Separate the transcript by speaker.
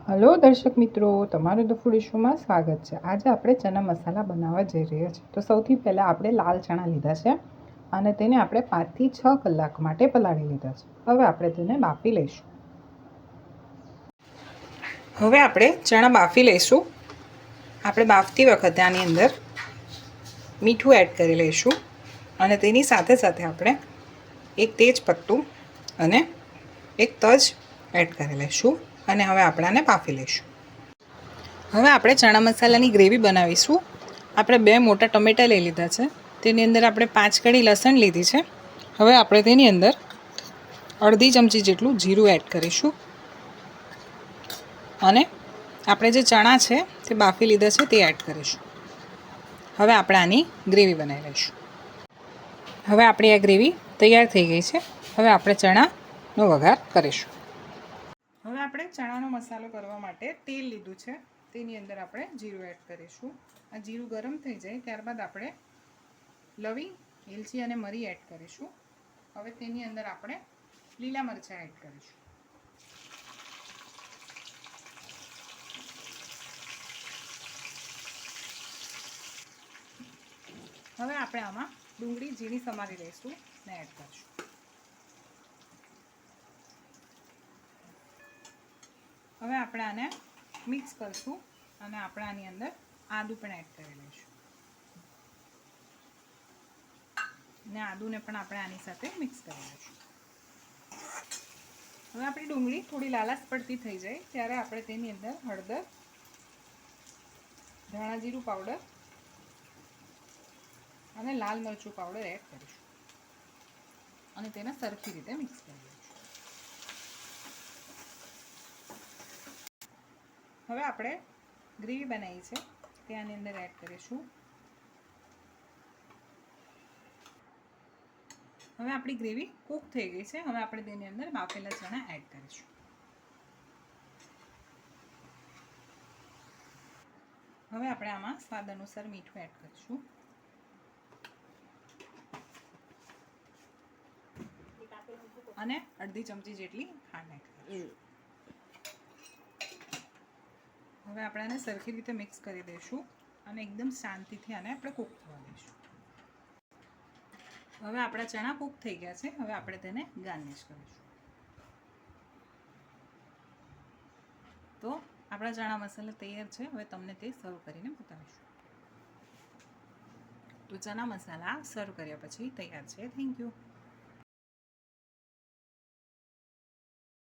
Speaker 1: Hello દર્શક મિત્રો, તમારું ધ ફૂડ શોમાં સ્વાગત છે। આજે આપણે ચણા મસાલા બનાવવા જઈ રહ્યા છીએ। તો સૌથી પહેલાં આપણે લાલ ચણા લીધા છે અને તેને આપણે 5 થી 6 કલાક માટે પલાળી લીધા છે। હવે આપણે તેને બાફી લઈશું। હવે આપણે ચણા બાફી લઈશું। આપણે બાફતી વખતે આની અંદર મીઠું એડ કરી લઈશું અને તેની સાથે સાથે આપણે એક તેજ પત્તું અને એક તજ એડ કરી લઈશું અને હવે આપણે આને બાફી લઈશું। હવે આપણે ચણા મસાલાની ગ્રેવી બનાવીશું। આપણે 2 મોટા ટમેટાં લઈ લીધા છે, તેની અંદર આપણે 5 કળી લસણ લીધી છે। હવે આપણે તેની અંદર અડધી ચમચી જેટલું જીરું એડ કરીશું અને આપણે જે ચણા છે તે બાફી લીધા છે તે એડ કરીશું। હવે આપણે આની ગ્રેવી બનાવી લઈશું। હવે આપણી આ ગ્રેવી તૈયાર થઈ ગઈ છે। હવે આપણે ચણાનો વઘાર કરીશું। હવે આપણે ચણાનો મસાલો કરવા માટે તેલ લીધું છે, તેની અંદર આપણે જીરું એડ કરીશું। આ જીરું ગરમ થઈ જાય ત્યારબાદ આપણે લવિંગ, એલચી અને મરી એડ કરીશું। હવે તેની અંદર આપણે લીલા મરચાં એડ કરીશું। હવે આપણે આમાં ડુંગળી ઝીણી સમારી લઈશું ને એડ કરીશું। હવે આપણે આને મિક્સ કરીશું અને આપણે આની અંદર આદું પણ એડ કરી લઈશું ને આદુને પણ આપણે આની સાથે મિક્સ કરી લઈશું। હવે આપણી ડુંગળી થોડી લાલાશ પડતી થઈ જાય ત્યારે આપણે તેની અંદર હળદર, ધાણા જીરું પાવડર અને લાલ મરચું પાવડર એડ કરીશું અને તેને સરખી રીતે મિક્સ કરી લઈશું। હવે આપણે ગ્રેવી બનાવી છે તે આની અંદર એડ કરીશું। હવે આપણી ગ્રેવી કૂક થઈ ગઈ છે। હવે આપણે તેની અંદર બાફેલા ચણા એડ કરીશું। હવે આપણે આમાં સ્વાદ અનુસાર મીઠું એડ કરીશું અને અડધી ચમચી જેટલી ખાંડ એડ કરીશું। હવે આપણે આને સરખી રીતે મિક્સ કરી દઈશું અને એકદમ શાંતિથી આને આપણે કૂક થવા દઈશું। હવે આપણા ચણા કૂક થઈ ગયા છે। હવે આપણે તેને ગાર્નિશ કરીશું। તો આપણા ચણા મસાલા તૈયાર છે। હવે તમને તે સર્વ કરીને બતાવીશું। તો ચણા મસાલા સર્વ કર્યા પછી તૈયાર છે। Thank you.